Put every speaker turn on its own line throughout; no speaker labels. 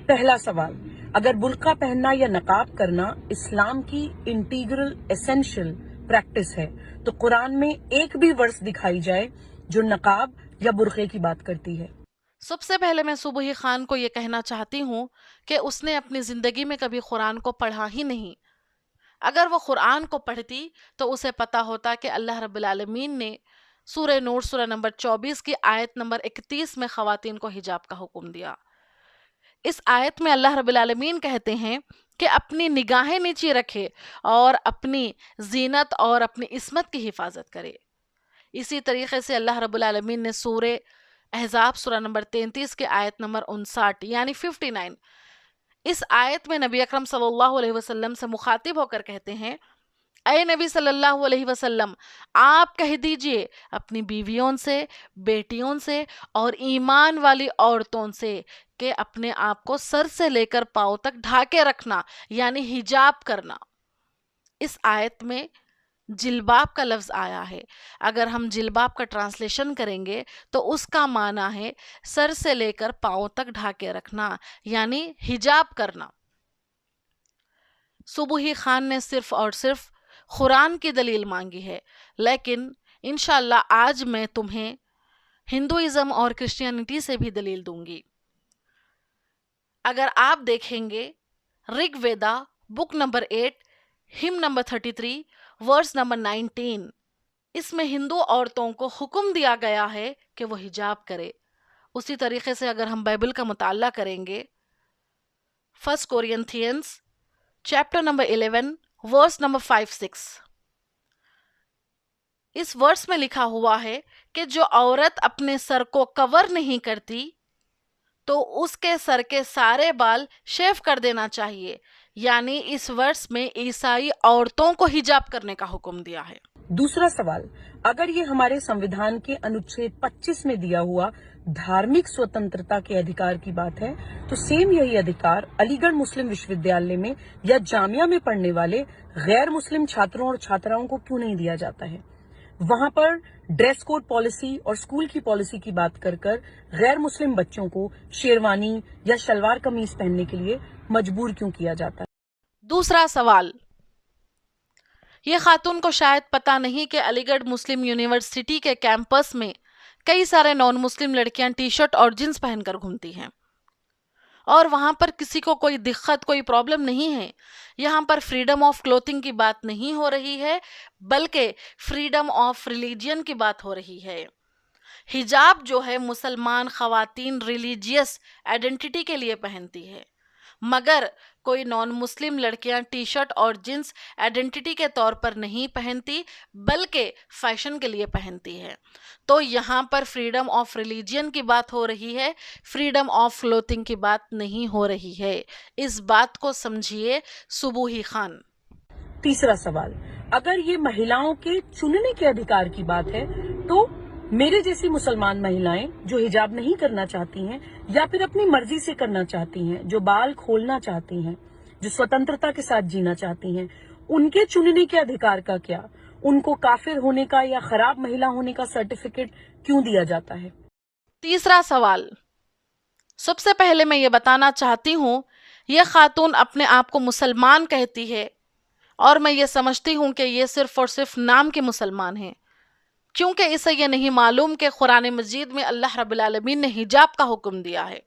پہلا سوال، اگر برقع پہننا یا نقاب کرنا اسلام کی انٹیگرل ایسنشل پریکٹس ہے تو قرآن میں ایک بھی ورس دکھائی جائے جو نقاب یا برقعے کی بات کرتی ہے؟
سب سے پہلے میں صبحی خان کو یہ کہنا چاہتی ہوں کہ اس نے اپنی زندگی میں کبھی قرآن کو پڑھا ہی نہیں۔ اگر وہ قرآن کو پڑھتی تو اسے پتا ہوتا کہ اللہ رب العالمین نے سورہ نور سورہ نمبر 24 کی آیت نمبر 31 میں خواتین کو حجاب کا حکم دیا۔ اس آیت میں اللہ رب العالمین کہتے ہیں کہ اپنی نگاہیں نیچی رکھے اور اپنی زینت اور اپنی عصمت کی حفاظت کرے۔ اسی طریقے سے اللہ رب العالمین نے سورہ احزاب سورہ نمبر 33 کے آیت نمبر 59 یعنی 59، اس آیت میں نبی اکرم صلی اللہ علیہ وسلم سے مخاطب ہو کر کہتے ہیں، اے نبی صلی اللہ علیہ وسلم، آپ کہہ دیجئے اپنی بیویوں سے، بیٹیوں سے اور ایمان والی عورتوں سے کہ اپنے آپ کو سر سے لے کر پاؤں تک ڈھانکے رکھنا یعنی حجاب کرنا۔ اس آیت میں جلباب کا لفظ آیا ہے۔ اگر ہم جلباب کا ٹرانسلیشن کریں گے تو اس کا معنی ہے سر سے لے کر پاؤں تک ڈھانکے رکھنا یعنی حجاب کرنا۔ صبحی خان نے صرف اور صرف قرآن کی دلیل مانگی ہے، لیکن انشاءاللہ آج میں تمہیں ہندوازم اور کرسچینٹی سے بھی دلیل دوں گی۔ اگر آپ دیکھیں گے رگ ویدا بک نمبر 8 ہم نمبر 33 ورس نمبر 19، اس میں ہندو عورتوں کو حکم دیا گیا ہے کہ وہ حجاب کرے۔ اسی طریقے سے اگر ہم بائبل کا مطالعہ کریں گے 1 کورنتھینز چیپٹر نمبر 11 ورس نمبر 5-6، اس ورس میں لکھا ہوا ہے کہ جو عورت اپنے سر کو کور نہیں کرتی تو اس کے سر کے سارے بال شیو کر دینا چاہیے، یعنی اس ورس میں عیسائی عورتوں کو حجاب کرنے کا حکم دیا ہے۔
دوسرا سوال، اگر یہ ہمارے سنویدھان کے انوچھید 25 میں دیا ہوا دھارمک سوتنترتا کے ادھیکار کی بات ہے تو سیم یہی ادھیکار علی گڑھ مسلم وشودیالیہ میں یا جامعہ میں پڑھنے والے غیر مسلم چھاتروں اور چھاتراؤں کو کیوں نہیں دیا جاتا ہے؟ وہاں پر ڈریس کوڈ پالیسی اور اسکول کی پالیسی کی بات کر کر غیر مسلم بچوں کو شیروانی یا شلوار قمیض پہننے کے لیے مجبور کیوں کیا جاتا ہے؟
دوسرا سوال، یہ خاتون کو شاید پتہ نہیں کہ علی گڑھ مسلم یونیورسٹی کے کیمپس میں کئی سارے نان مسلم لڑکیاں ٹی شرٹ اور جینس پہن کر گھومتی ہیں اور وہاں پر کسی کو کوئی دقت کوئی پرابلم نہیں ہے۔ یہاں پر فریڈم آف کلوتھنگ کی بات نہیں ہو رہی ہے بلکہ فریڈم آف ریلیجن کی بات ہو رہی ہے۔ حجاب جو ہے مسلمان خواتین ریلیجیس آئیڈینٹی کے لیے پہنتی ہے، مگر کوئی نان مسلم لڑکیاں ٹی شرٹ اور جینس آئیڈینٹی کے طور پر نہیں پہنتی بلکہ فیشن کے لیے پہنتی ہے۔ تو یہاں پر فریڈم آف ریلیجن کی بات ہو رہی ہے، فریڈم آف کلوتھنگ کی بات نہیں ہو رہی ہے۔ اس بات کو سمجھیے صبحی خان۔
تیسرا سوال، اگر یہ مہیلاؤں کے چننے کے ادھیکار کی بات ہے تو میرے جیسی مسلمان مہیلائیں جو حجاب نہیں کرنا چاہتی ہیں یا پھر اپنی مرضی سے کرنا چاہتی ہیں، جو بال کھولنا چاہتی ہیں، جو سوتنترتا کے ساتھ جینا چاہتی ہیں، ان کے چننے کے ادھیکار کا کیا؟ ان کو کافر ہونے کا یا خراب مہیلا ہونے کا سرٹیفکیٹ کیوں دیا جاتا ہے؟
تیسرا سوال، سب سے پہلے میں یہ بتانا چاہتی ہوں یہ خاتون اپنے آپ کو مسلمان کہتی ہے اور میں یہ سمجھتی ہوں کہ یہ صرف اور صرف نام کے مسلمان ہیں، کیونکہ اسے یہ نہیں معلوم کہ قرآن مجید میں اللہ رب العالمین نے حجاب کا حکم دیا ہے۔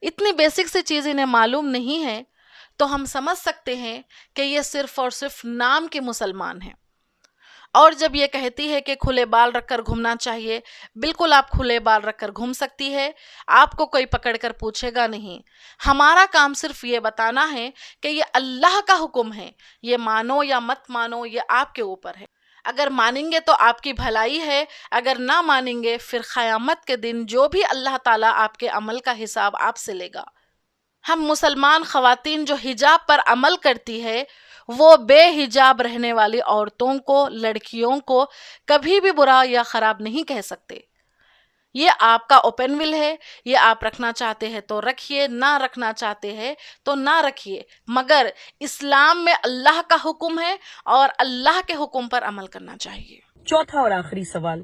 اتنی بیسک سی چیز انہیں معلوم نہیں ہے تو ہم سمجھ سکتے ہیں کہ یہ صرف اور صرف نام کے مسلمان ہیں۔ اور جب یہ کہتی ہے کہ کھلے بال رکھ کر گھومنا چاہیے، بالکل آپ کھلے بال رکھ کر گھوم سکتی ہے، آپ کو کوئی پکڑ کر پوچھے گا نہیں۔ ہمارا کام صرف یہ بتانا ہے کہ یہ اللہ کا حکم ہے، یہ مانو یا مت مانو یہ آپ کے اوپر ہے۔ اگر مانیں گے تو آپ کی بھلائی ہے، اگر نہ مانیں گے پھر قیامت کے دن جو بھی اللہ تعالیٰ آپ کے عمل کا حساب آپ سے لے گا۔ ہم مسلمان خواتین جو حجاب پر عمل کرتی ہے وہ بے حجاب رہنے والی عورتوں کو، لڑکیوں کو کبھی بھی برا یا خراب نہیں کہہ سکتے۔ یہ آپ کا اوپن ول ہے، یہ آپ رکھنا چاہتے ہیں تو رکھیے، نہ رکھنا چاہتے ہیں تو نہ رکھیے، مگر اسلام میں اللہ کا حکم ہے اور اللہ کے حکم پر عمل کرنا چاہیے۔
چوتھا اور آخری سوال،